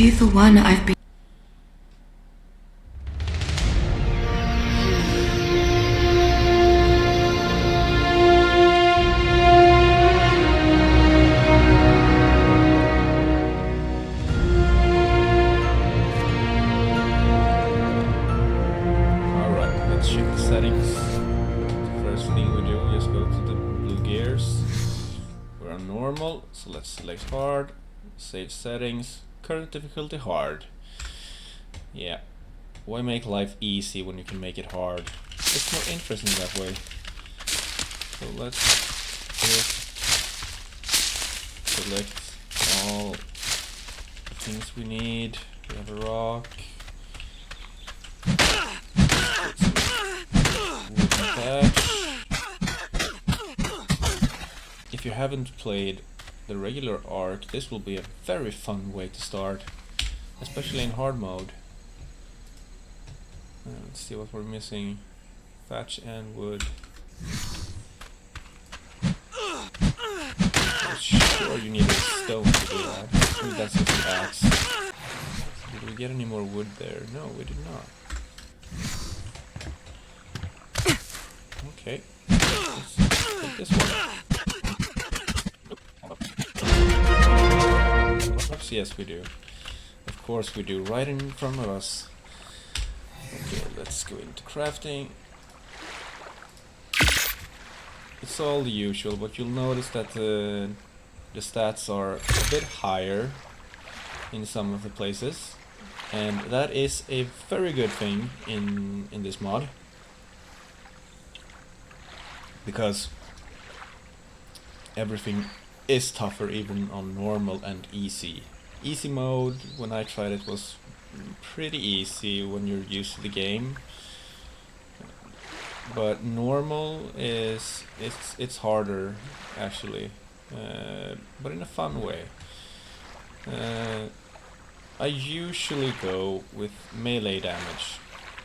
you the one I've been... Alright, let's check the settings. First thing we do, just go to the blue gears. We're on normal, so let's select hard, save settings, current difficulty hard. Yeah, why make life easy when you can make it hard? It's more interesting that way. So let's just select all the things we need. We have a rock. Wooden patch. If you haven't played the regular arc, this will be a very fun way to start, especially in hard mode. Let's see what we're missing. Thatch and wood. I'm sure you need a stone to do that. I think that's just an axe. Did we get any more wood there? No, we did not. Okay. Let's take this one. Oops, yes we do. Of course we do, right in front of us. Okay, let's go into crafting. It's all the usual, but you'll notice that the stats are a bit higher in some of the places. And that is a very good thing in this mod. Because everything is tougher even on normal and easy. Easy mode, when I tried it, was pretty easy when you're used to the game. But normal is it's harder actually, but in a fun way. I usually go with melee damage.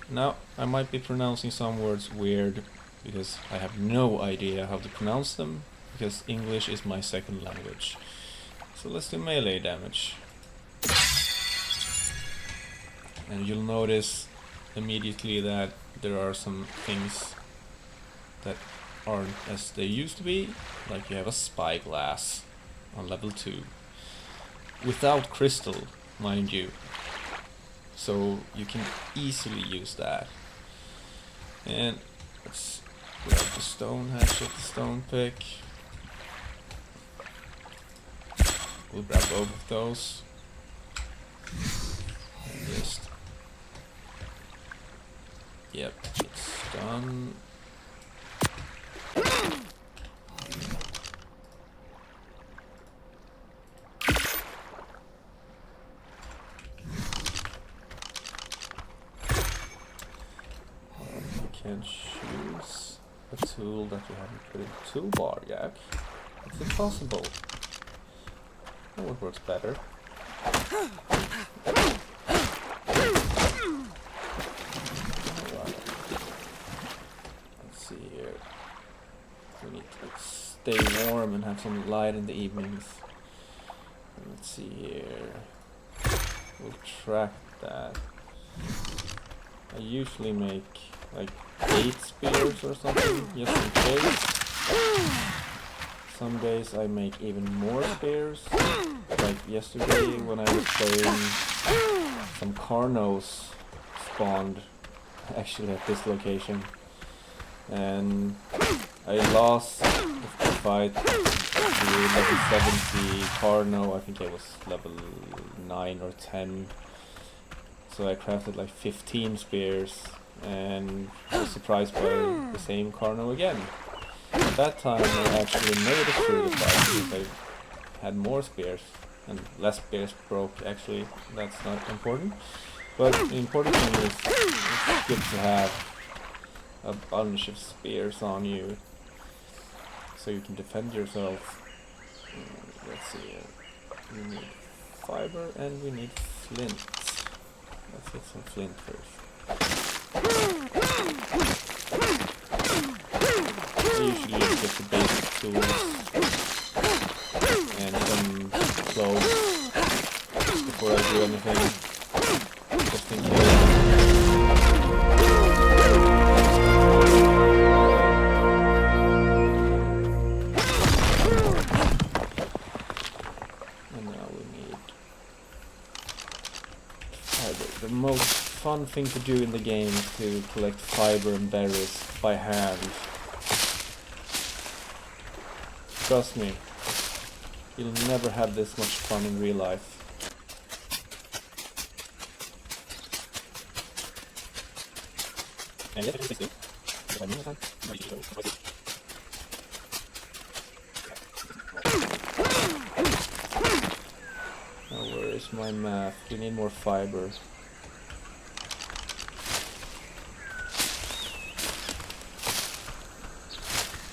Now I might be pronouncing some words weird because I have no idea how to pronounce them, because English is my second language. So let's do melee damage. And you'll notice immediately that there are some things that aren't as they used to be, like you have a spyglass on level 2 without crystal, mind you, so you can easily use that. And let's grab the stone hatchet, the stone pick. We'll grab both of those and just... Yep, it's done. You can choose a tool that you haven't put in the toolbar yet. It's impossible. Oh, what works better? We need to stay warm and have some light in the evenings. Let's see here. We'll track that. I usually make like 8 spears or something, just in case. Some days I make even more spears. Like yesterday when I was playing, some Carnos spawned actually at this location. And I lost the fight to level 70 Carno. I think I was level 9 or 10. So I crafted like 15 spears and I was surprised by the same Carno again. At that time I actually made it through the fight because I had more spears and less spears broke. Actually, that's not important. But the important thing is it's good to have a bunch of spears on you so you can defend yourself. Let's see, we need fiber and we need flint. Let's get some flint first. I usually get the basic tools and some clothes before before I do anything, just in case. And now we need fiber. The most fun thing to do in the game is to collect fiber and berries by hand. Trust me, you'll never have this much fun in real life. And yet, now where is my math? We need more fiber.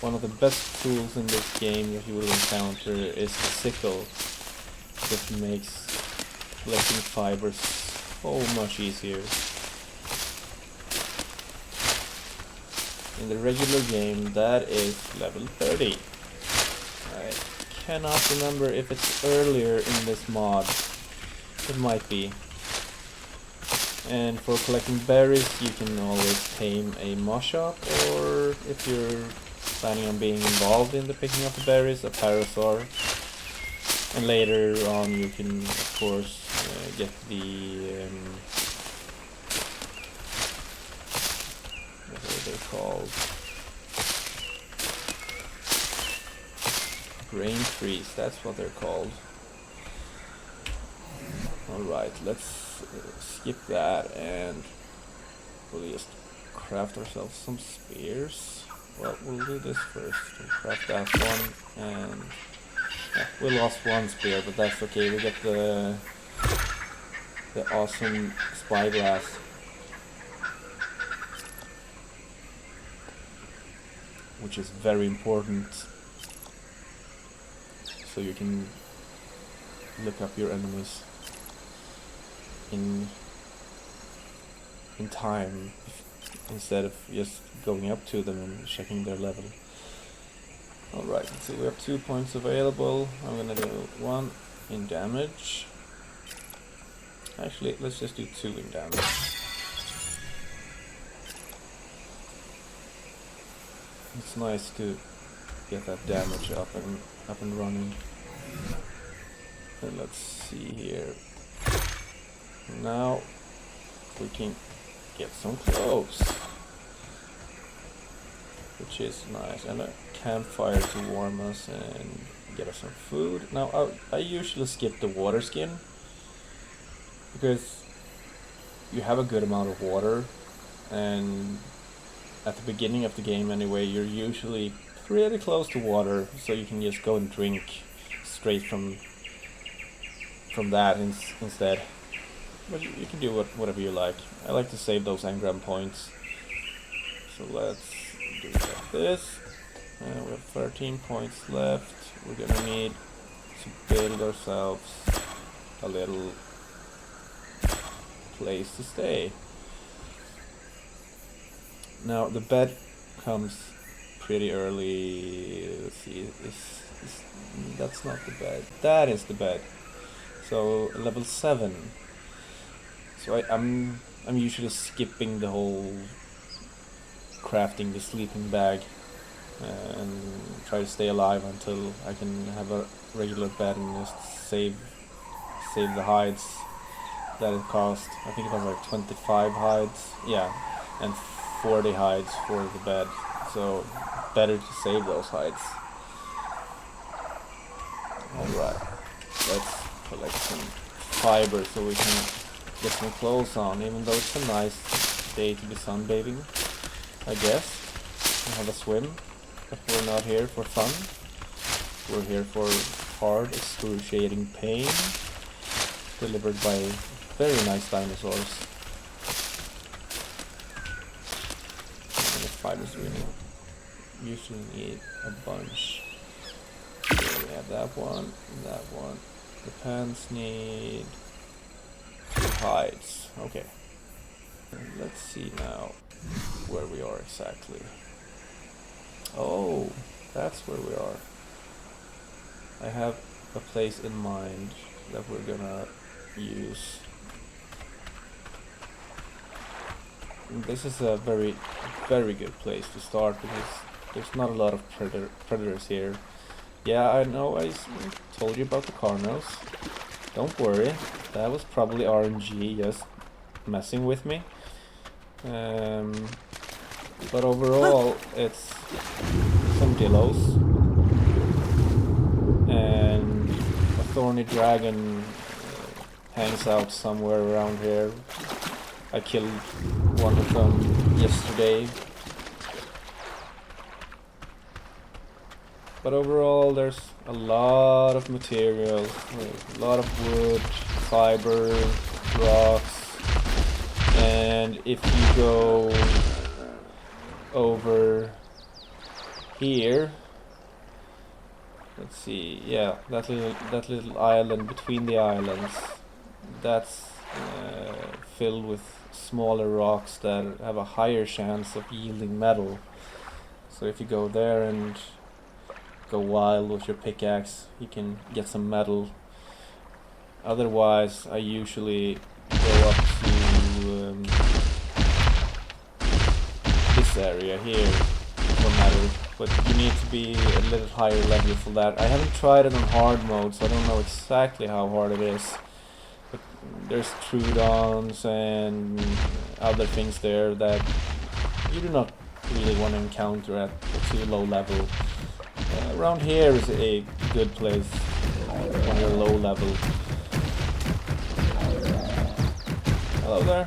One of the best tools in this game that you will encounter is the sickle. That makes collecting fibers so much easier. In the regular game, that is level 30. I cannot remember if it's earlier in this mod. It might be. And for collecting berries, you can always tame a moshop, or if you're planning on being involved in the picking of the berries, a parasaur. And later on you can of course get the what are they called? Grain trees, that's what they're called. Alright, let's skip that and we'll just craft ourselves some spears. Well, we'll do this first. We'll craft that one, and yeah, we lost one spear, but that's okay. We get the awesome spyglass, which is very important. So you can look up your enemies in time, instead of just going up to them and checking their level. Alright, let's see, we have 2 points available. I'm gonna do 1 in damage. Actually, let's just do 2 in damage. It's nice to get that damage up and running. And let's see here. Now we can get some clothes, which is nice, and a campfire to warm us and get us some food. Now I usually skip the water skin because you have a good amount of water, and at the beginning of the game anyway, you're usually pretty close to water, so you can just go and drink straight from that instead. But you can do whatever you like. I like to save those engram points. So let's do like this. We have 13 points left. We're gonna need to build ourselves a little place to stay. Now the bed comes pretty early. Let's see, that's not the bed. That is the bed. So level 7. So I'm usually skipping the whole crafting the sleeping bag and try to stay alive until I can have a regular bed and just save the hides that it cost. I think it was like 25 hides, yeah, and 40 hides for the bed. So better to save those hides. Alright, let's collect some fiber so we can get some clothes on, even though it's a nice day to be sunbathing, I guess. And have a swim, but we're not here for fun. We're here for hard, excruciating pain, delivered by very nice dinosaurs. And the fibers we usually need a bunch. So we have that one, and that one. The pants need 2 hides. Okay. And let's see now where we are exactly. Oh, that's where we are. I have a place in mind that we're gonna use. And this is a very, very good place to start because there's not a lot of predators here. Yeah, I know I told you about the Carnos. Don't worry, that was probably RNG just messing with me. But overall, it's some dillos and a thorny dragon hangs out somewhere around here. I killed one of them yesterday. But overall, there's a lot of material, a lot of wood, fiber, rocks, and if you go over here, let's see, yeah, that little island between the islands, that's filled with smaller rocks that have a higher chance of yielding metal. So if you go there and go wild with your pickaxe, you can get some metal. Otherwise, I usually go up to this area here for metal, but you need to be a little higher level for that. I haven't tried it on hard mode, so I don't know exactly how hard it is. But there's Trudons and other things there that you do not really want to encounter at a too low level. Around here is a good place when you're low level. Hello there.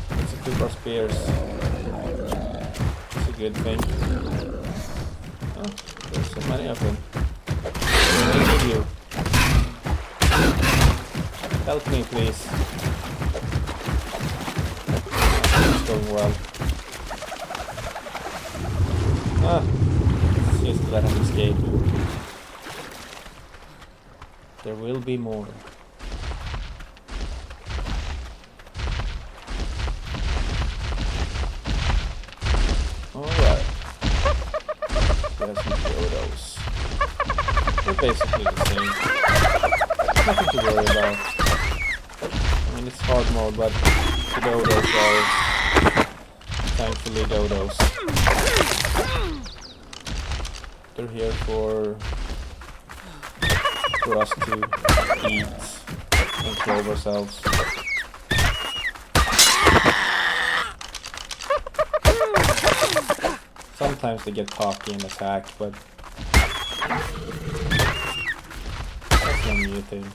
Let's equip our spears. It's a good thing. Oh, there's so many of them. I need you. Help me, please. It's going well. Just let him escape. There will be more. Alright. There's some dodos. They're basically the same. Nothing to worry about. I mean, it's hard mode, but the dodos are thankfully dodos. They're here for us to eat and clothe ourselves. Sometimes they get cocky and attack, but that's not new thing.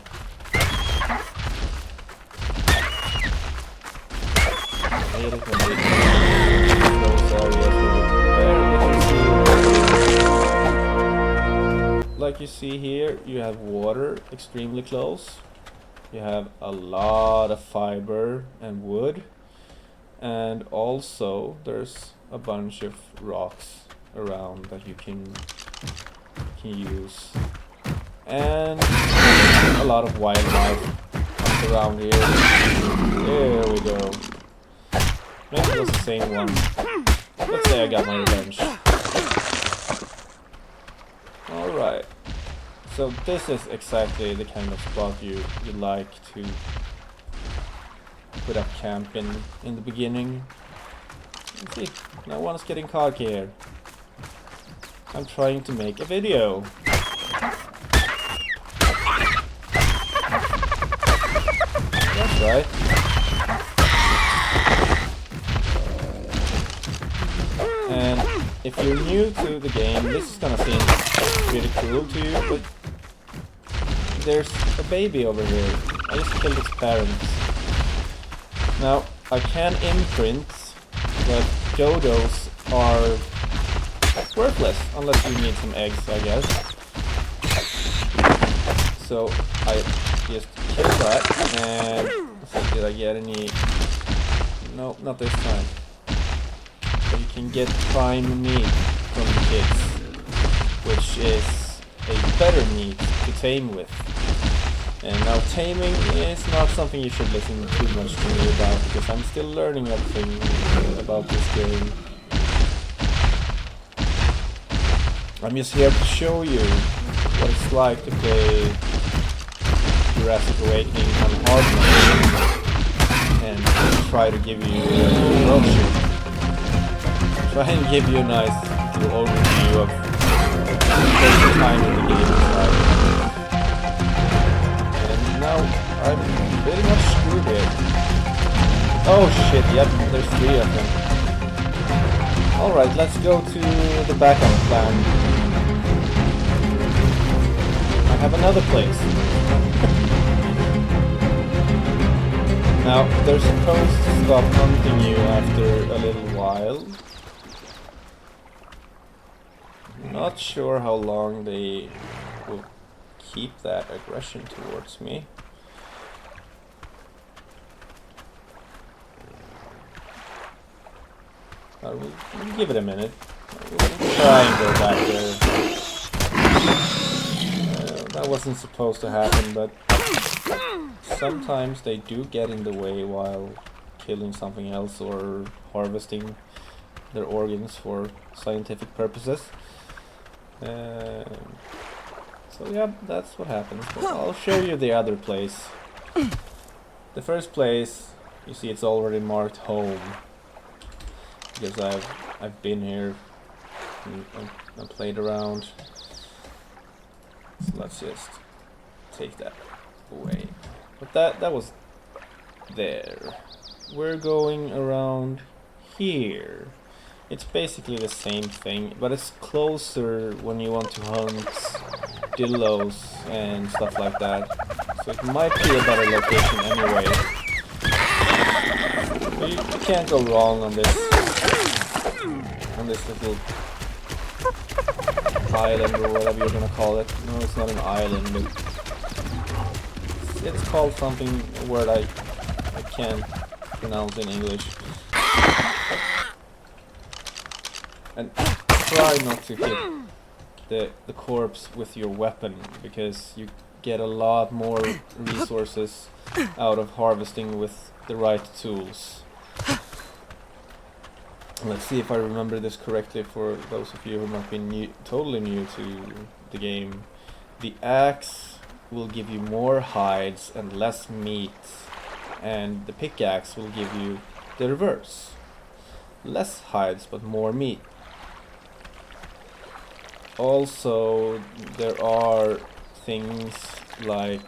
I hate it when they do those areas where like you see here, you have water extremely close. You have a lot of fiber and wood, and also there's a bunch of rocks around that you can use, and a lot of wildlife around here. There we go. Maybe it was the same one. Let's say I got my revenge. Alright, so this is exactly the kind of spot you like to put up camp in the beginning. Let's see, no one's getting cocky here. I'm trying to make a video. That's right. And if you're new to the game, this is gonna seem pretty cool to you, but there's a baby over here. I just killed its parents. Now, I can imprint, but dodos are worthless unless you need some eggs, I guess. So I just killed that, and let's see, did I get any? No, not this time. But you can get prime meat from the kids, which is a better meat to tame with. And now taming is not something you should listen too much to me about, because I'm still learning everything about this game. I'm just here to show you what it's like to play Jurassic Awakening on hard mode and try to give you try and give you a nice little overview of the time in the game inside. And now I'm pretty much screwed here. Oh shit, yep, there's 3 of them. Alright, let's go to the backup plan. I have another place. Now, they're supposed to stop hunting you after a little while. Not sure how long they will keep that aggression towards me. We'll give it a minute. We'll try and go back there. That wasn't supposed to happen, but sometimes they do get in the way while killing something else or harvesting their organs for scientific purposes. So yeah, that's what happens. But I'll show you the other place. The first place, you see it's already marked home. Because I've been here and played around. So let's just take that away. But that was there. We're going around here. It's basically the same thing, but it's closer when you want to hunt dillos and stuff like that. So it might be a better location anyway. But you can't go wrong on this little island or whatever you're gonna call it. No, it's not an island, but it's called something, a word I can't pronounce in English. And try not to hit the corpse with your weapon, because you get a lot more resources out of harvesting with the right tools. Let's see if I remember this correctly for those of you who might be totally new to the game. The axe will give you more hides and less meat, and the pickaxe will give you the reverse. Less hides but more meat. Also, there are things like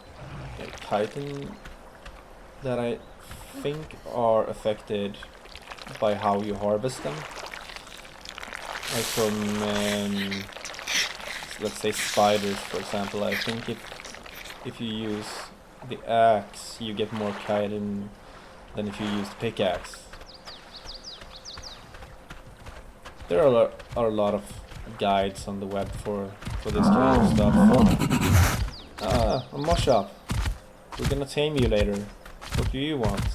chitin that I think are affected by how you harvest them. Like from, let's say spiders, for example. I think if you use the axe, you get more chitin than if you use the pickaxe. There are a lot of guides on the web for this kind of stuff. Ah, a mosh up. We're gonna tame you later. What do you want?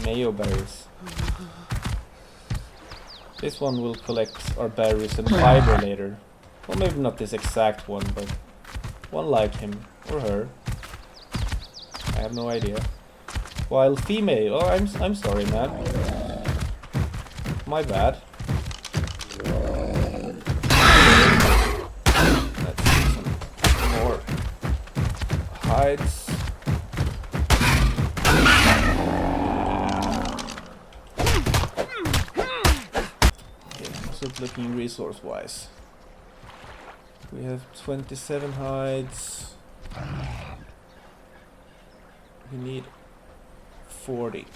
Mayo berries. This one will collect our berries and fiber later. Well, maybe not this exact one, but one like him or her. I have no idea. While female, oh, I'm sorry, man. My bad. Let's see some more hides. Looking resource-wise, we have 27 hides. We need 40,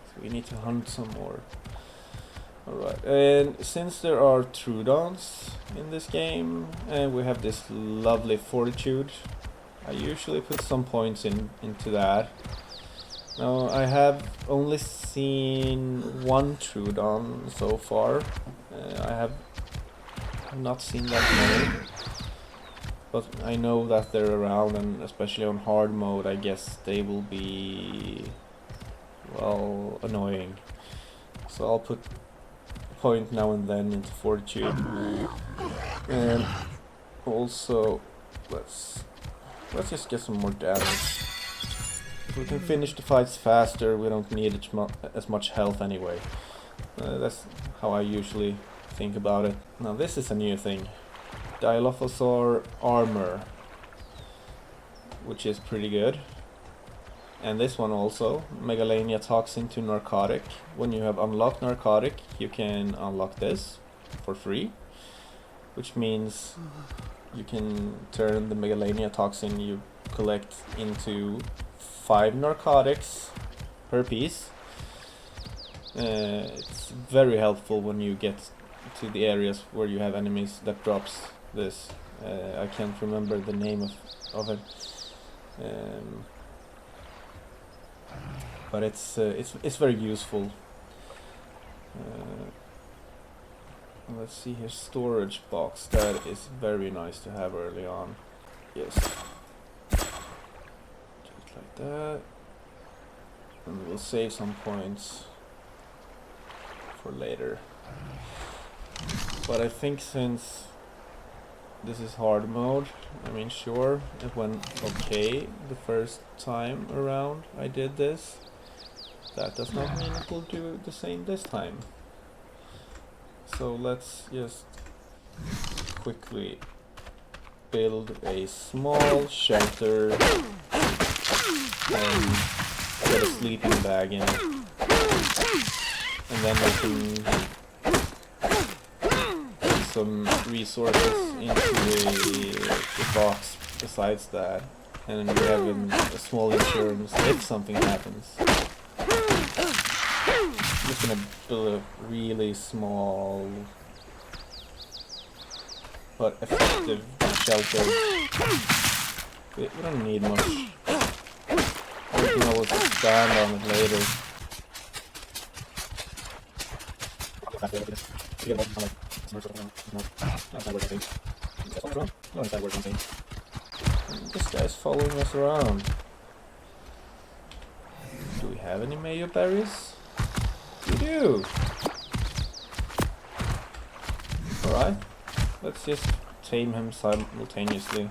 so we need to hunt some more. Alright, and since there are Troodons in this game and we have this lovely fortitude, I usually put some points into that. Now, I have only seen one Troodon so far. I have not seen that many, but I know that they're around, and especially on hard mode, I guess they will be, well, annoying. So I'll put a point now and then into fortitude, and also let's just get some more damage. If we can finish the fights faster, we don't need as much health anyway. That's how I usually think about it. Now this is a new thing. Dilophosaur armor. which is pretty good. And this one also, Megalania Toxin to Narcotic. When you have unlocked Narcotic, you can unlock this for free, which means you can turn the Megalania Toxin you collect into 5 narcotics per piece. It's very helpful when you get to the areas where you have enemies that drops this. I can't remember the name of it. But it's very useful. Let's see here, storage box. That is very nice to have early on. Yes, just like that, and we'll save some points for later. But I think since this is hard mode, I mean, sure, it went okay the first time around I did this. That does not mean it will do the same this time. So let's just quickly build a small shelter and get a sleeping bag in it. And then I can put some resources into a box besides that. And we have a small insurance if something happens. I'm just gonna build a really small but effective shelter. We don't need much. We can always expand on it later. This guy's following us around. Do we have any mayo berries? We do! Alright, let's just tame him simultaneously.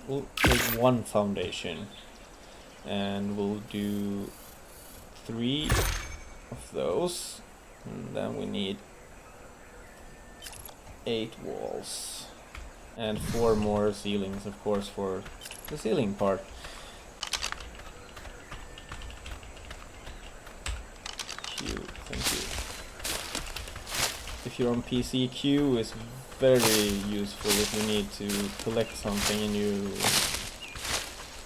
We'll take 1 foundation and we'll do 3 of those, and then we need 8 walls and 4 more ceilings, of course, for the ceiling part. Thank you. If you're on PC, Q is very useful if you need to collect something and you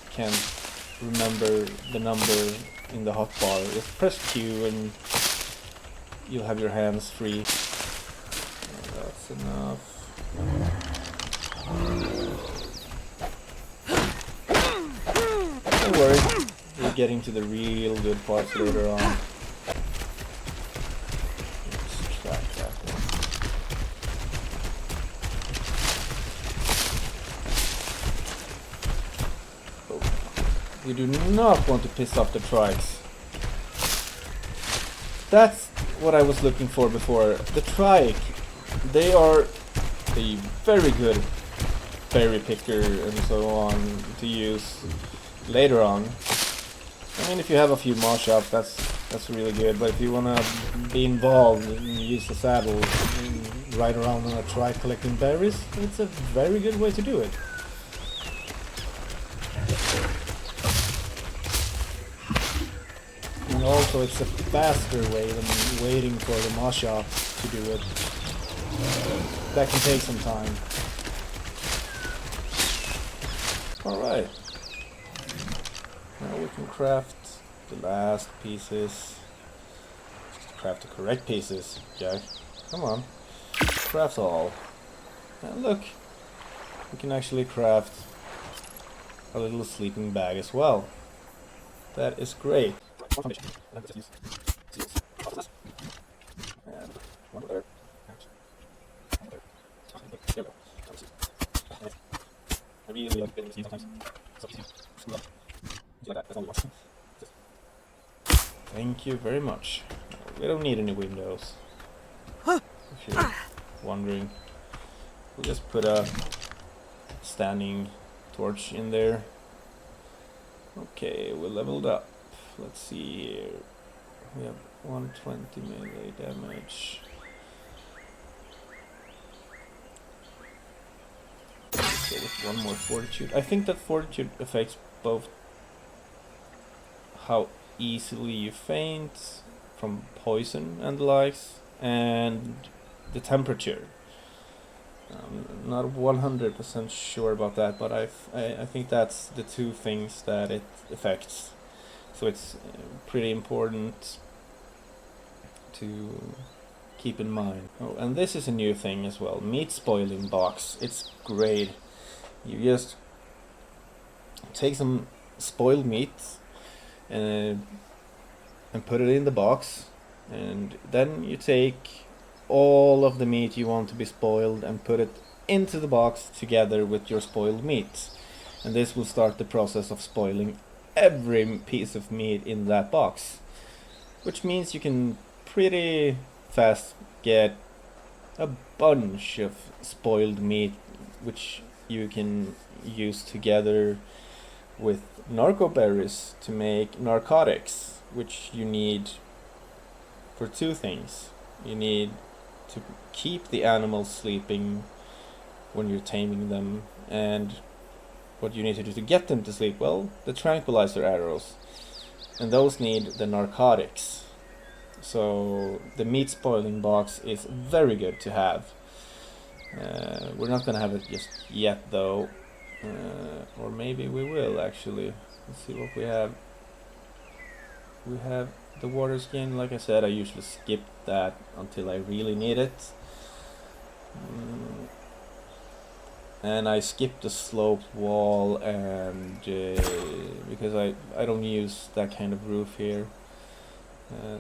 can't remember the number in the hotbar. Just press Q and you'll have your hands free. That's enough. Don't worry, we're getting to the real good parts later on. We do not want to piss off the trikes. That's what I was looking for before. The trike, they are a very good berry picker and so on to use later on. I mean, if you have a few mosh ups, that's really good. But if you wanna be involved and use the saddle and ride around on a trike collecting berries, it's a very good way to do it. And also it's a faster way than waiting for the Masha to do it. That can take some time. Alright. Now we can craft the last pieces. Craft the correct pieces, Jack. Come on. Craft all. And look, we can actually craft a little sleeping bag as well. That is great. Thank you very much. We don't need any windows. If you're wondering, we'll just put a standing torch in there. Okay, we're leveled up. Let's see here. We have 120 melee damage. go with one more fortitude. I think that fortitude affects both how easily you faint from poison and the likes, and the temperature. I'm not 100% sure about that, but I think that's the two things that it affects. So it's pretty important to keep in mind. Oh, and this is a new thing as well. Meat spoiling box. It's great. You just take some spoiled meat and put it in the box, and then you take all of the meat you want to be spoiled and put it into the box together with your spoiled meat, and this will start the process of spoiling every piece of meat in that box, which means you can pretty fast get a bunch of spoiled meat, which you can use together with narco berries to make narcotics, which you need for two things. You need to keep the animals sleeping when you're taming them, and what you need to do to get them to sleep, well, the tranquilizer arrows, and those need the narcotics. So the meat spoiling box is very good to have. We're not gonna have it just yet though, or maybe we will actually. Let's see what we have. We have the water skin. Like I said, I usually skip that until I really need it. And I skipped the sloped wall, and because I don't use that kind of roof here.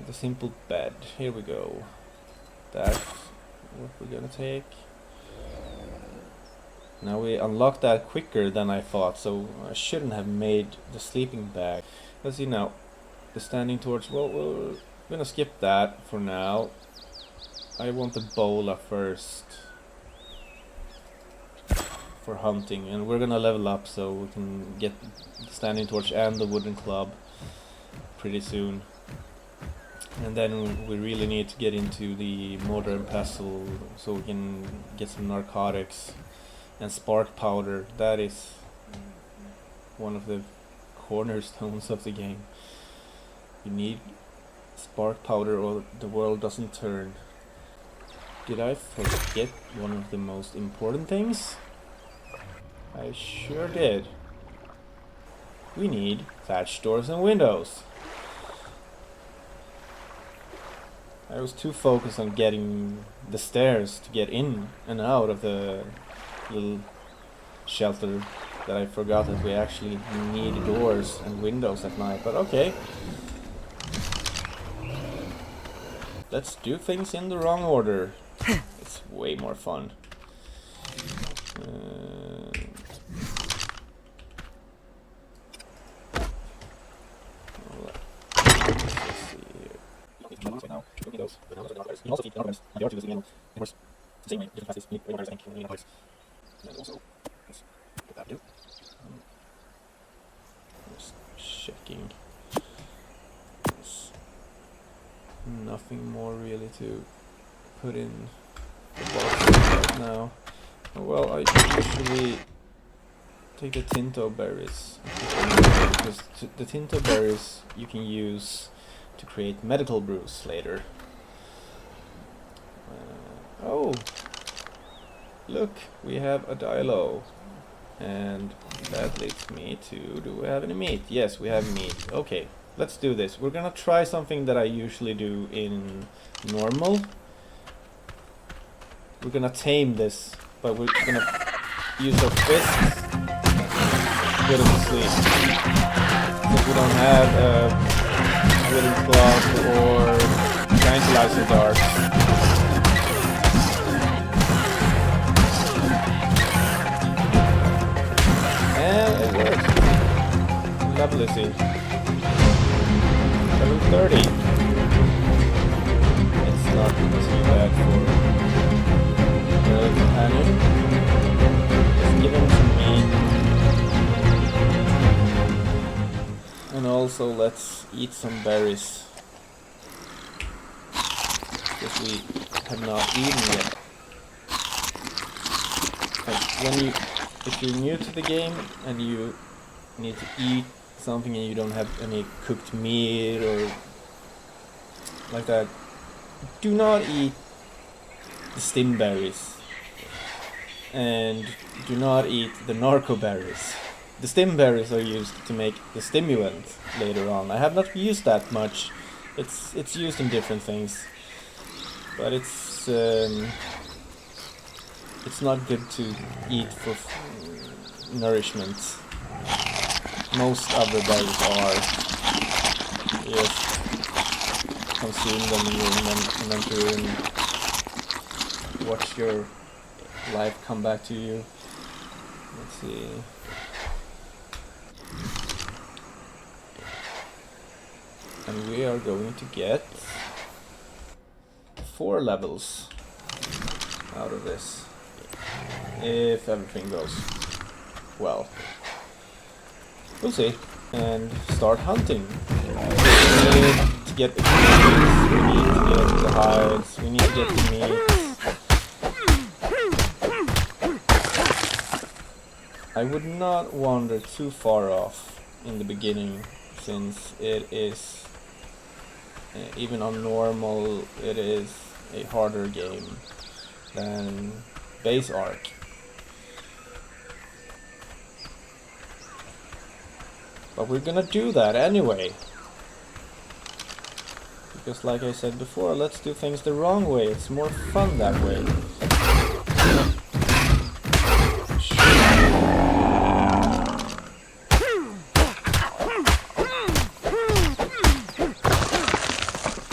The simple bed. Here we go. That's what we're gonna take. Now we unlocked that quicker than I thought, so I shouldn't have made the sleeping bag. Let's see now. The standing torch, well, we're gonna skip that for now. I want the bola first for hunting, and we're gonna level up so we can get the standing torch and the wooden club pretty soon. And then we really need to get into the mortar and pestle so we can get some narcotics and spark powder. That is one of the cornerstones of the game. You need spark powder or the world doesn't turn. Did I forget one of the most important things? I sure did. We need thatched doors and windows. I was too focused on getting the stairs to get in and out of the little shelter that I forgot that we actually need doors and windows at night, but okay. Let's do things in the wrong order. It's way more fun. You can also keep the arguments on the R2 again. Of course, the same way, different classes need way more tank and points. And also, let's put that do. Just checking. There's nothing more really to put in the box right now. Oh, well, I usually take the Tinto berries, because the Tinto berries you can use to create medical brews later. Oh, look, we have a Dilo, and that leads me to, do we have any meat? Yes, we have meat. Okay, let's do this. We're gonna try something that I usually do in normal. We're gonna tame this, but we're gonna use our fists to put it to sleep. Since we don't have a wooden club or tranquilizer darts. And it works. Level is it? Level 30. It's not too bad for the companion. Just give him some meat. And also let's eat some berries. Because we have not eaten yet. And when you if you're new to the game and you need to eat something and you don't have any cooked meat or like that, do not eat the stim berries and do not eat the narco berries. The stim berries are used to make the stimulant later on. I have not used that much. It's used in different things, but it's not good to eat for nourishment. Most other berries are. Just consume them in your inventory and watch your life come back to you. Let's see. And we are going to get 4 levels out of this, if everything goes well. We'll see. And start hunting. We need to get experience, we need to get the hides, we need to get the meat. I would not wander too far off in the beginning, since it is, even on normal, it is a harder game than base Ark. But we're gonna do that anyway. Because like I said before, let's do things the wrong way. It's more fun that way.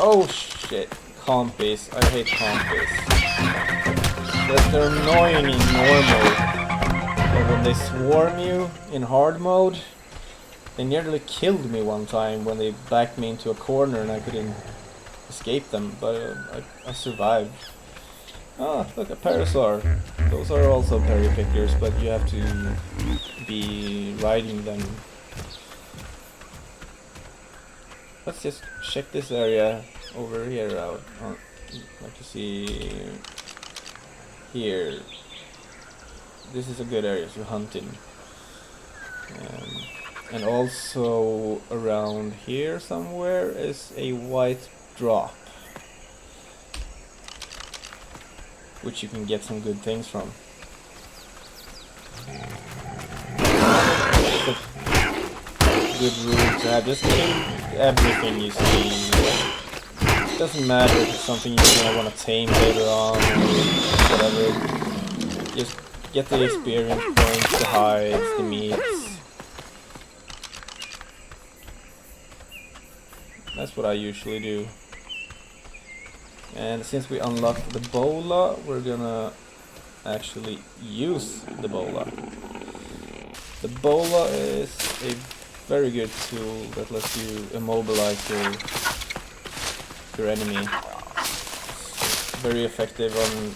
Oh shit, compies. I hate compies. They're annoying in normal. But when they swarm you in hard mode, they nearly killed me one time when they backed me into a corner and I couldn't escape them, but I survived. Ah, look, a parasaur. Those are also berry pickers, but you have to be riding them. Let's just check this area over here out. Like you see here. This is a good area to hunt in. And also around here somewhere is a white drop, which you can get some good things from. It's a good rule to have. Just kill everything you see. It doesn't matter if it's something you're gonna want to tame later on or whatever. Just get the experience points, the hides, the meats. That's what I usually do. And since we unlocked the bola, we're gonna actually use the bola. The bola is a very good tool that lets you immobilize your enemy. It's very effective on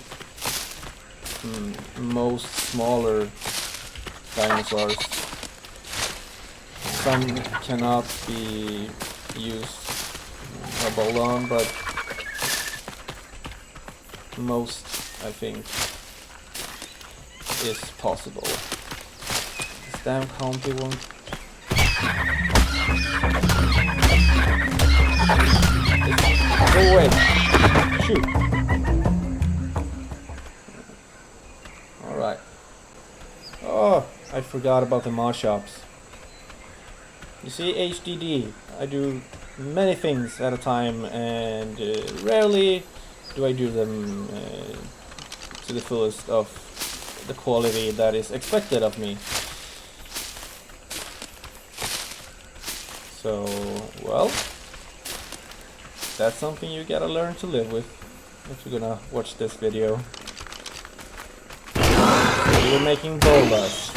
most smaller dinosaurs. Some cannot be used a bola on, but most, I think, is possible. This damn compy won't. Go away! Shoot! Alright. Oh, I forgot about the mod shops. You see, HDD, I do many things at a time, and rarely do I do them to the fullest of the quality that is expected of me. So, well, that's something you gotta learn to live with if you're gonna watch this video. We're making bolas.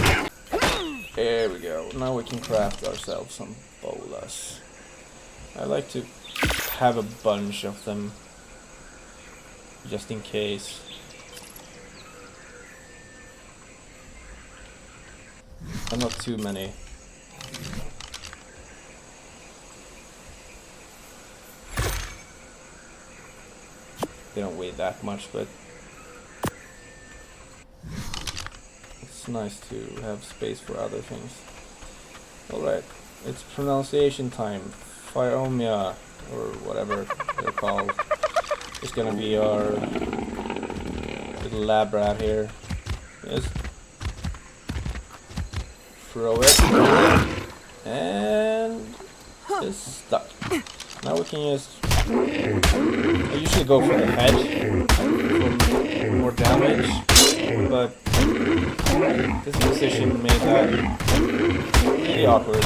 There we go. Now we can craft ourselves some bolas. I like to have a bunch of them, just in case. And not too many. They don't weigh that much, but it's nice to have space for other things. Alright, it's pronunciation time. Phyomia, or whatever they're called. It's gonna be our little lab rat here. Just throw it. And it's stuck. Now we can just... I usually go for the head for more damage, but this position made that really awkward.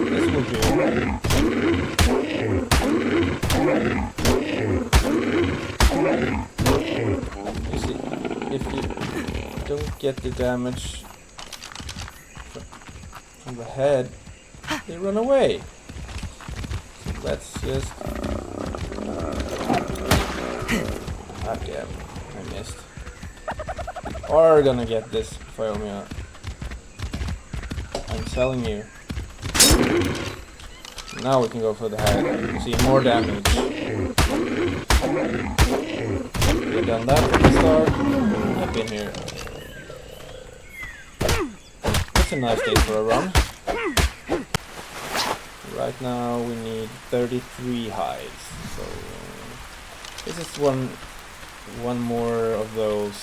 This will do. You see, if you don't get the damage from the head, they run away. So let's just... Ah damn, I missed. We are gonna get this Phyomia. I'm telling you. Now we can go for the head. You see more damage. We've done that from the start. Up in here. It's a nice day for a run. Right now we need 33 hides. So this is one more of those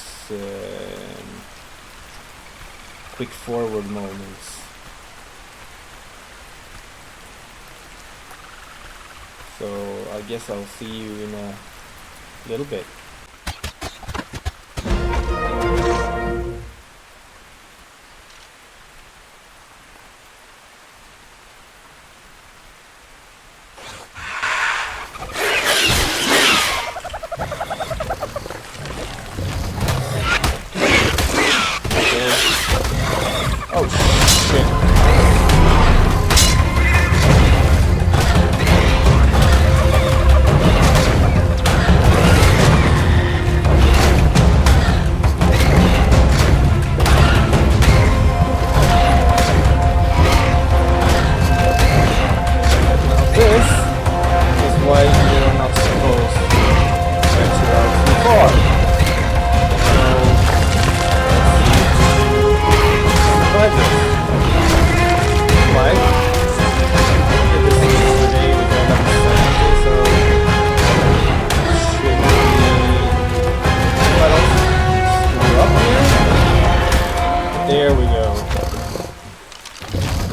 quick forward moments. So I guess I'll see you in a little bit. Oh shit. This is why you're not supposed to venture out too far. There we go.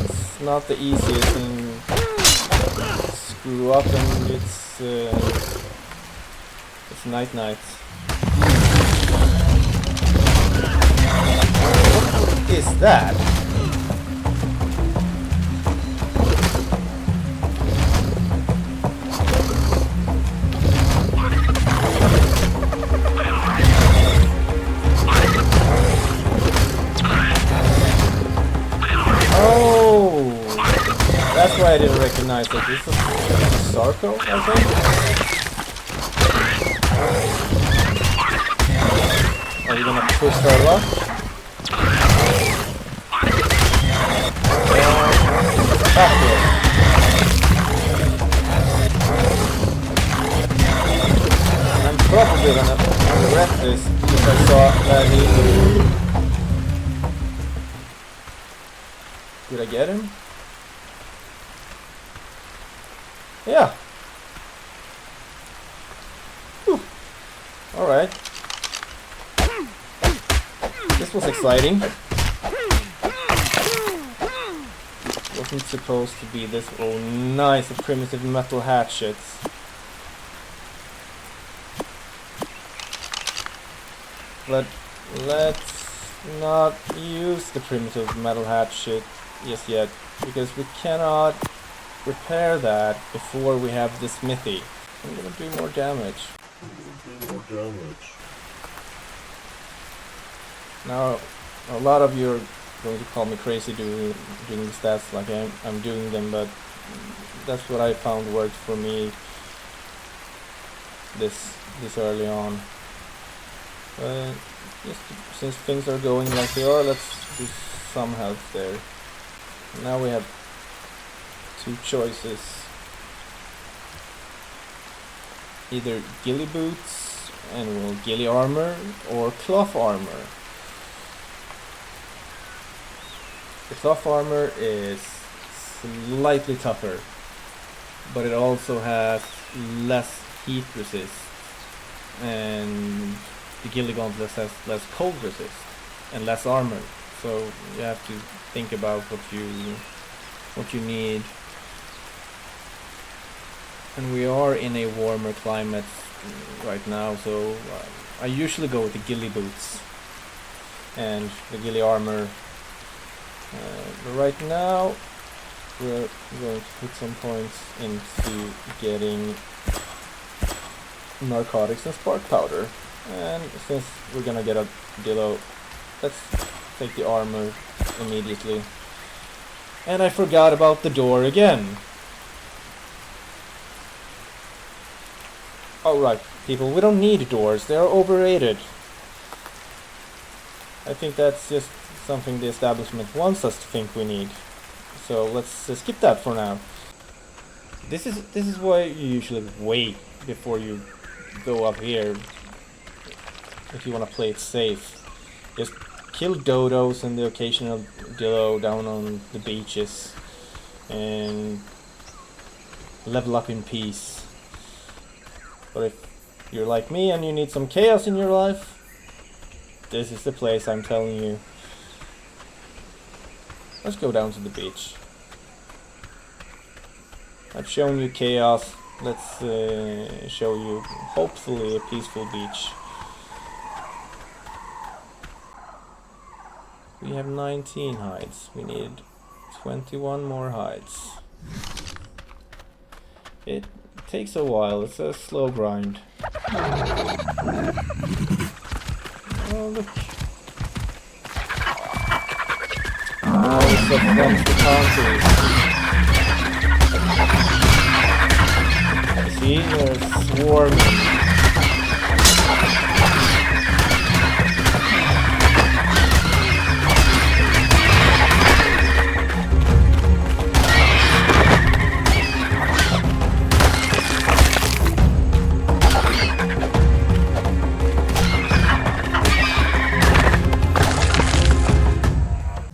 It's not the easiest thing to screw up, and it's night. What is that? That's why I didn't recognize it. This is Sarko, I think. Are you gonna push her luck? Backward. I'm probably gonna regret this because I saw that he... Did I get him? Yeah. Alright. This was exciting. Wasn't supposed to be this. Oh, nice, a primitive metal hatchets. Let's not use the primitive metal hatchet just yet, because we cannot repair that before we have the smithy. I'm gonna do more damage. Now, a lot of you are going to call me crazy doing the stats like I'm doing them, but that's what I found worked for me this early on. Just since things are going like they are, let's do some health there. Now we have two choices. either ghillie boots and well, ghillie armor or cloth armor. The cloth armor is slightly tougher, but it also has less heat resist, and the ghillie gauntlets has less cold resist and less armor. So you have to think about what you need. And we are in a warmer climate right now, so I usually go with the ghillie boots and the ghillie armor. But right now we're going to put some points into getting narcotics and spark powder. And since we're gonna get a dillo, let's take the armor immediately. And I forgot about the door again. Alright, people, we don't need doors. They are overrated. I think that's just something the establishment wants us to think we need. So let's skip that for now. This is why you usually wait before you go up here if you want to play it safe. Just kill dodos and the occasional dillo down on the beaches and level up in peace. But if you're like me and you need some chaos in your life, this is the place, I'm telling you. Let's go down to the beach. I've shown you chaos. Let's show you, hopefully, a peaceful beach. We have 19 hides. We need 21 more hides. It takes a while. It's a slow grind. Oh, look. Oh, it's a monster country. See, they're swarming.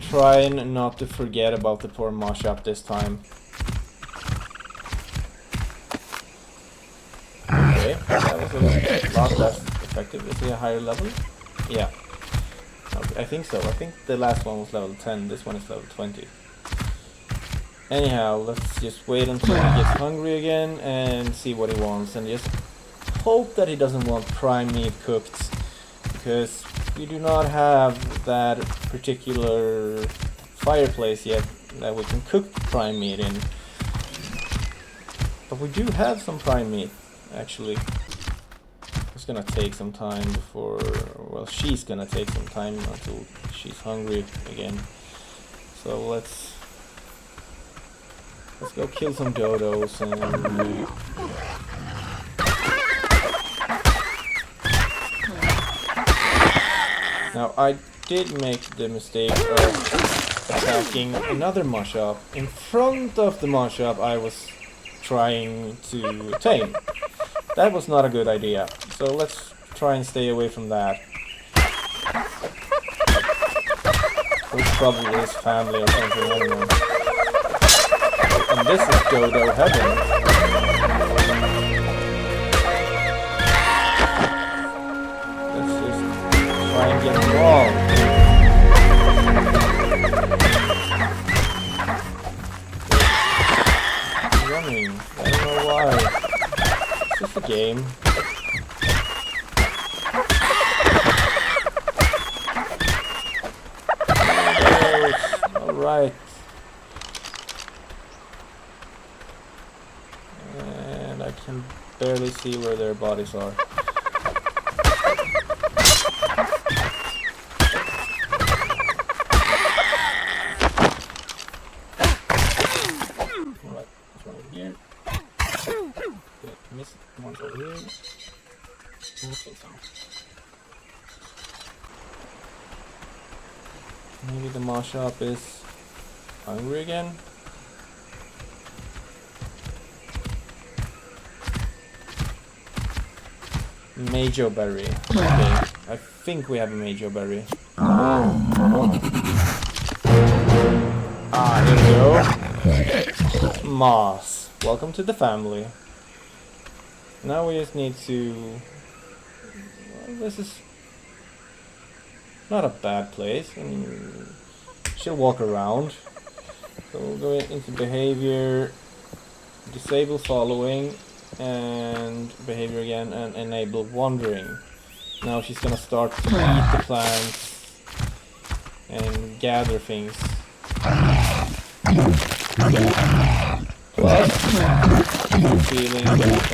Trying not to forget about the poor mosh-up this time. Okay, that was a lot less effective. Is he a higher level? Yeah. Okay, I think so. I think the last one was level 10, this one is level 20. Anyhow, let's just wait until he gets hungry again and see what he wants, and just hope that he doesn't want prime meat cooked, because we do not have that particular fireplace yet that we can cook prime meat in. But we do have some prime meat, actually. It's gonna take some time before, well, she's gonna take some time until she's hungry again. So let's go kill some dodos and now, I did make the mistake of attacking another mosh-up in front of the mosh-up I was trying to tame. That was not a good idea, so let's try and stay away from that. It's probably his family or something, I don't know. And this is dodo heaven. Try and get them all. Running. I don't know why. It's just a game. Alright. And I can barely see where their bodies are. Maybe the mosh-up is hungry again. Majo berry. Okay, I think we have a Majo berry. Ah, here we go. Moss. Welcome to the family. Now we just need to... Well, this is not a bad place. I mean, she'll walk around. So we'll go into behavior, disable following, and behavior again, and enable wandering. Now she's gonna start to eat the plants and gather things. Plus, if you're feeling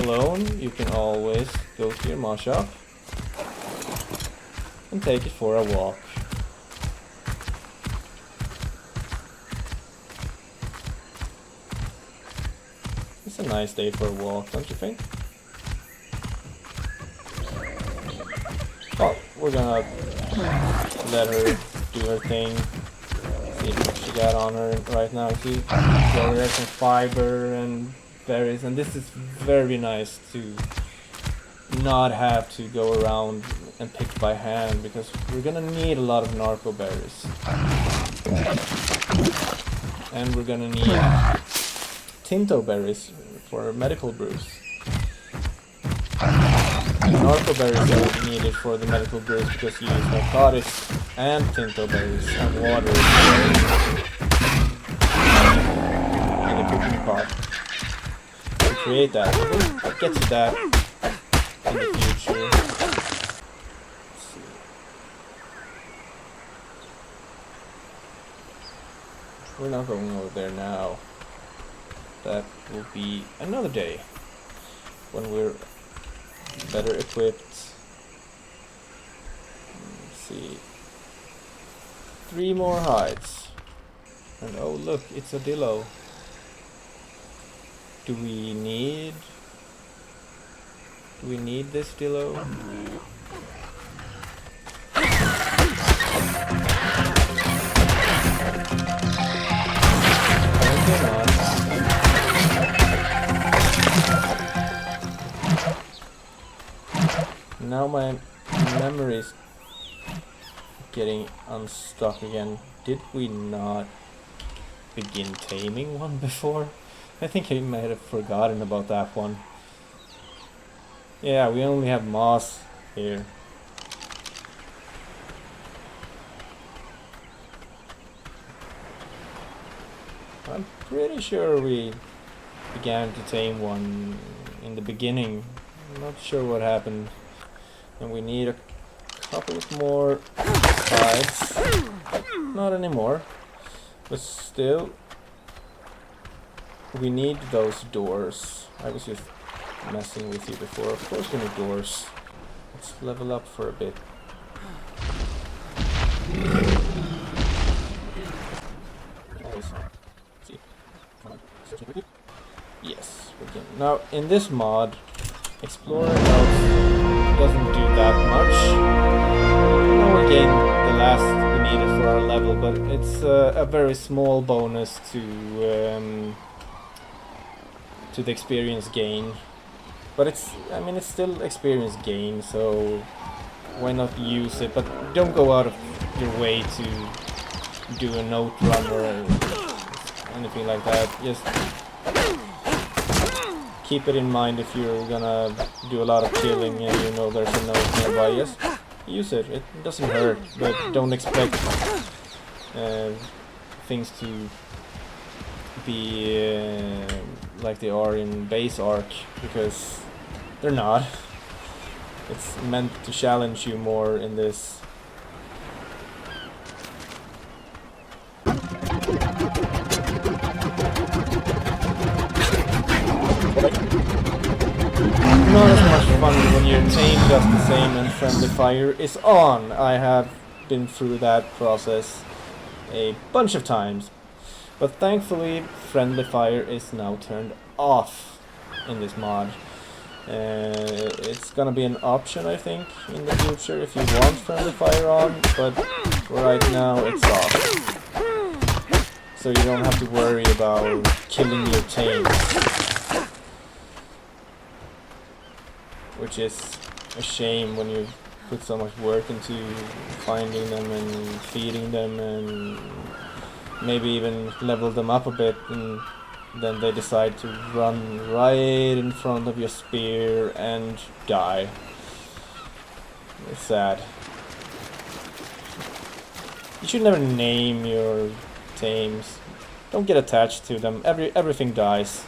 alone, you can always go to your moss shop and take it for a walk. It's a nice day for a walk, don't you think? Well, we're gonna let her do her thing. See what she got on her right now. See, so we have some fiber and berries, and this is very nice to not have to go around and pick by hand, because we're gonna need a lot of narco berries. And we're gonna need tinto berries for medical brews. And narco berries are needed for the medical brews because you use narcotics and tinto berries and water in the cooking pot to create that. We'll get to that in the future. Let's see. We're not going over there now. That will be another day when we're better equipped. Let's see. 3 more hides. And oh look, it's a dillo. Do we need this dillo? Apparently not. Now my memory's getting unstuck again. Did we not begin taming one before? I think I might have forgotten about that one. Yeah, we only have moss here. I'm pretty sure we began to tame one in the beginning. I'm not sure what happened. And we need a couple of more sides. Not anymore. But still, we need those doors. I was just messing with you before. Of course we need doors. Let's level up for a bit. Yes, we can. Now, in this mod, exploring doesn't do that much. Now we gain the last we needed for our level, but it's a very small bonus to the experience gain. But it's still experience gain, so why not use it? But don't go out of your way to do a note run or anything like that. Just keep it in mind if you're gonna do a lot of killing and you know there's a note nearby. Just use it. It doesn't hurt, but don't expect things to be like they are in base arc, because they're not. It's meant to challenge you more in this. Not as much fun when you're tamed just the same and friendly fire is on. I have been through that process a bunch of times. But thankfully, friendly fire is now turned off in this mod. It's gonna be an option, I think, in the future if you want friendly fire on, but right now it's off. So you don't have to worry about killing your tames. Which is a shame when you put so much work into finding them and feeding them and maybe even level them up a bit, and then they decide to run right in front of your spear and die. It's sad. You should never name your tames. Don't get attached to them. Everything dies.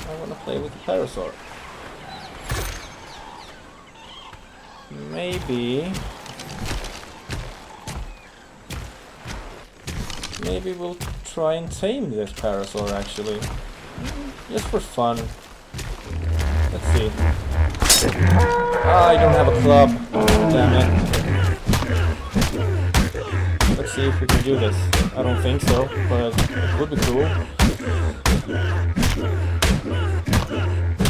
I want to play with the Parasaur. Maybe we'll try and tame this Parasaur actually. Just for fun. Let's see. I don't have a club. Damn it. Let's see if we can do this. I don't think so, but it would be cool.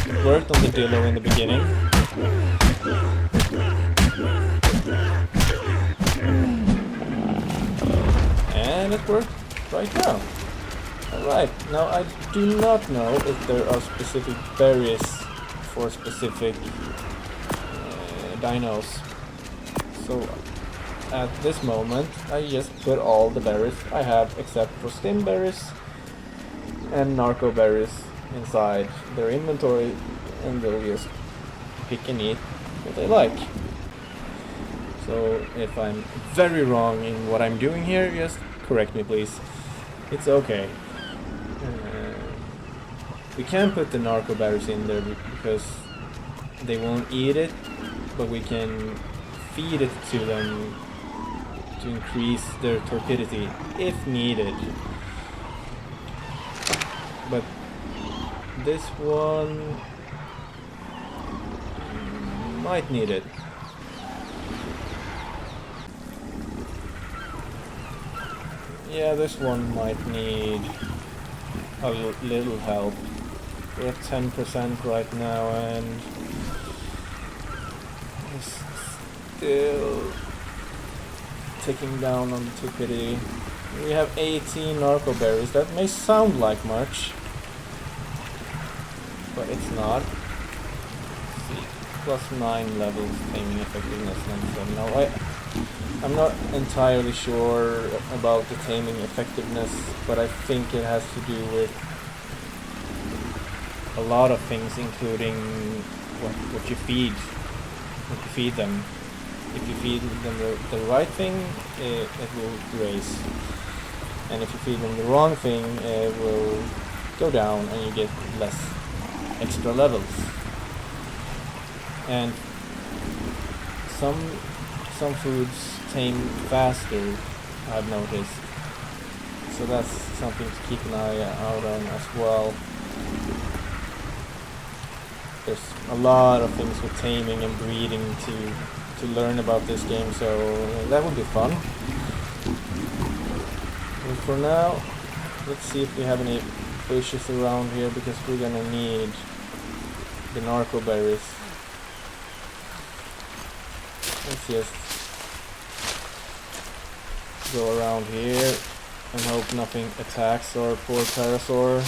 It worked on the Dillo in the beginning. And it worked right now. Alright, now I do not know if there are specific berries for specific dinos. So at this moment I just put all the berries I have except for stim berries and narco berries inside their inventory, and they'll just pick and eat what they like. So if I'm very wrong in what I'm doing here, just correct me please. It's okay. We can put the narco berries in there because they won't eat it, but we can feed it to them to increase their torpidity if needed. But this one might need it. Yeah, this one might need a little help. We're at 10% right now and it's still ticking down on the torpidity. We have 18 narco berries. That may sound like much, but it's not. Let's see, +9 levels taming effectiveness and so no, I'm not entirely sure about the taming effectiveness, but I think it has to do with a lot of things, including what you feed them. If you feed them the right thing, it will raise, and if you feed them the wrong thing, it will go down and you get less extra levels. And some foods tame faster, I've noticed, so that's something to keep an eye out on as well. There's a lot of things with taming and breeding to learn about this game, so that would be fun. But for now, let's see if we have any bushes around here, because we're gonna need the narco berries. Let's just go around here and hope nothing attacks our poor Parasaur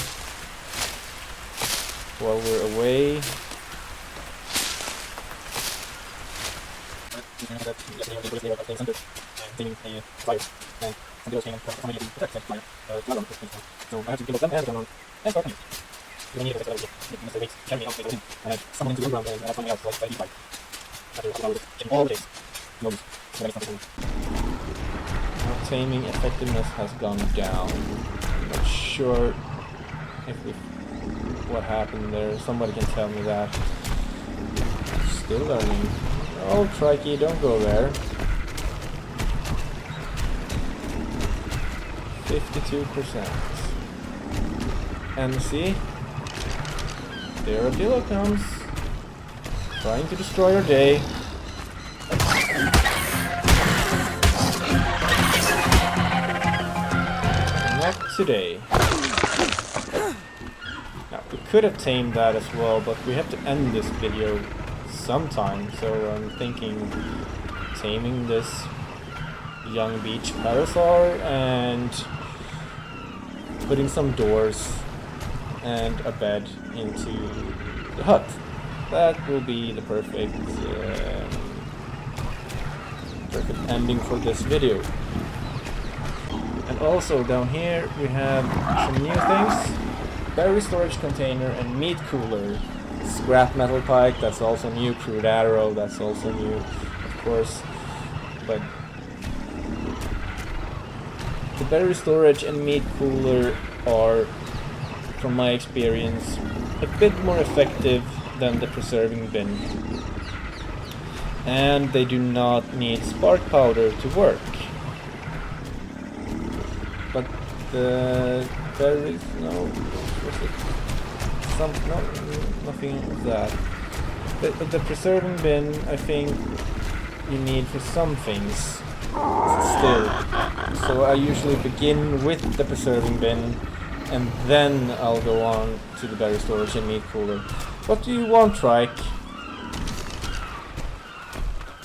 while we're away. Our taming effectiveness has gone down. I'm not sure what happened there. Somebody can tell me that. Still learning. Oh, Trikey, don't go there. 52%. And see? There Adilo comes. Trying to destroy our day. Not today. Now, we could have tamed that as well, but we have to end this video sometime, so I'm thinking taming this young beach Parasaur and putting some doors and a bed into the hut. That will be the perfect ending for this video. And also down here we have some new things. Berry storage container and meat cooler. Scrap metal pike, that's also new. Crude arrow, that's also new, of course. But the berry storage and meat cooler are, from my experience, a bit more effective than the preserving bin. And they do not need spark powder to work. But the berries, no, nothing of that. But the preserving bin, I think you need for some things still. So I usually begin with the preserving bin, and then I'll go on to the berry storage and meat cooler. What do you want, Trike?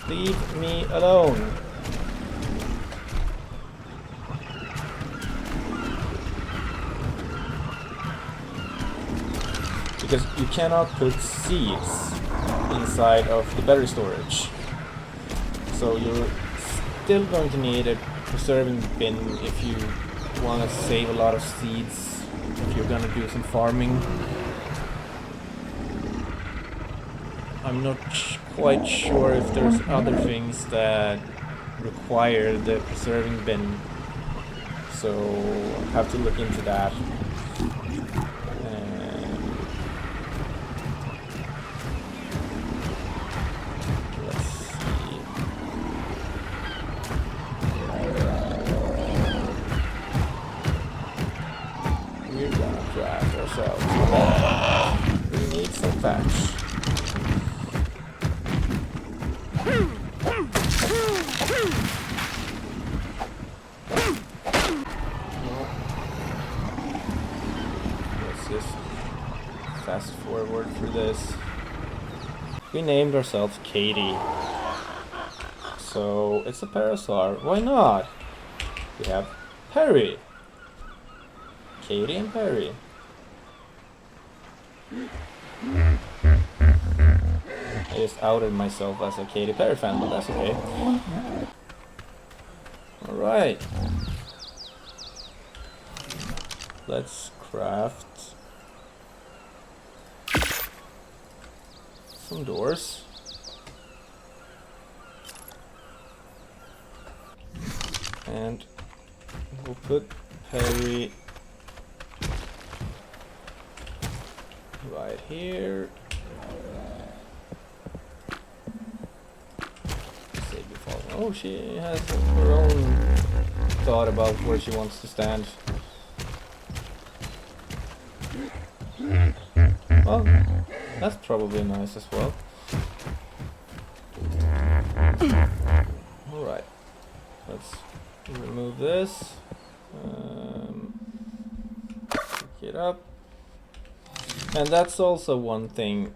Leave me alone. Because you cannot put seeds inside of the berry storage. So you're still going to need a preserving bin if you want to save a lot of seeds, if you're going to do some farming. I'm not quite sure if there's other things that require the preserving bin, so I'll have to look into that. Let's see. We're gonna craft ourselves. We need some thatch. Let's just fast forward through this. We named ourselves Katie. So it's a parasaur. Why not? We have Perry. Katie and Perry. I just outed myself as a Katy Perry fan, but that's okay. Alright. Let's craft some doors. And we'll put Perry right here. Oh, she has her own thought about where she wants to stand. Well, that's probably nice as well. Alright, let's remove this. Pick it up. And that's also one thing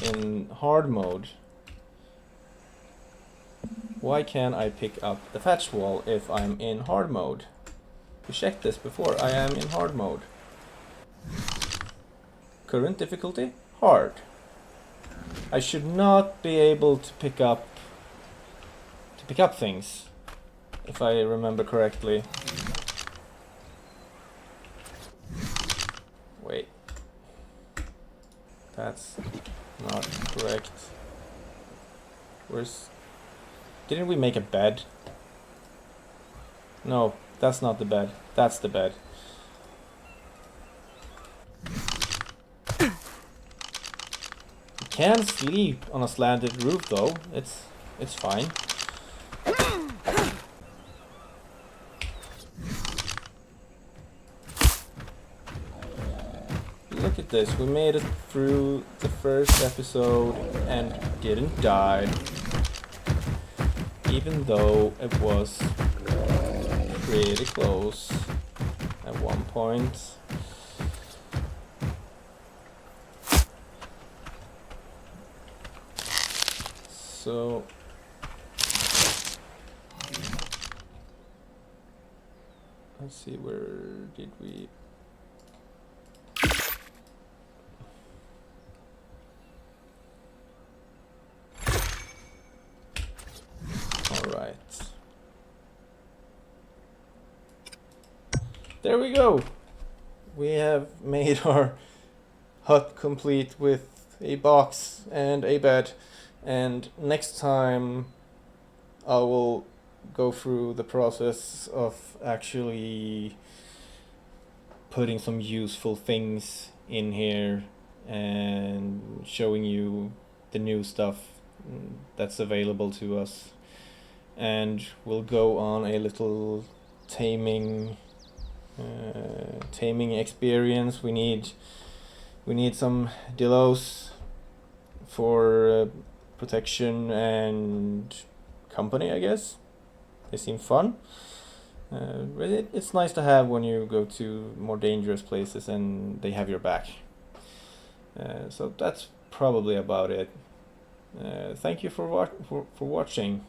in hard mode. Why can't I pick up the thatch wall if I'm in hard mode? We checked this before. I am in hard mode. Current difficulty? Hard. I should not be able to pick up things, if I remember correctly. Wait. That's not correct. Didn't we make a bed? No, that's not the bed. That's the bed. You can sleep on a slanted roof though. It's fine. Look at this. We made it through the first episode and didn't die. Even though it was pretty close at one point. So let's see, where did we Right. There we go. We have made our hut complete with a box and a bed. And next time I will go through the process of actually putting some useful things in here and showing you the new stuff that's available to us. And we'll go on a little taming experience. We need some Delos for protection and company, I guess. They seem fun. But it's nice to have when you go to more dangerous places and they have your back. So that's probably about it. Thank you for watching.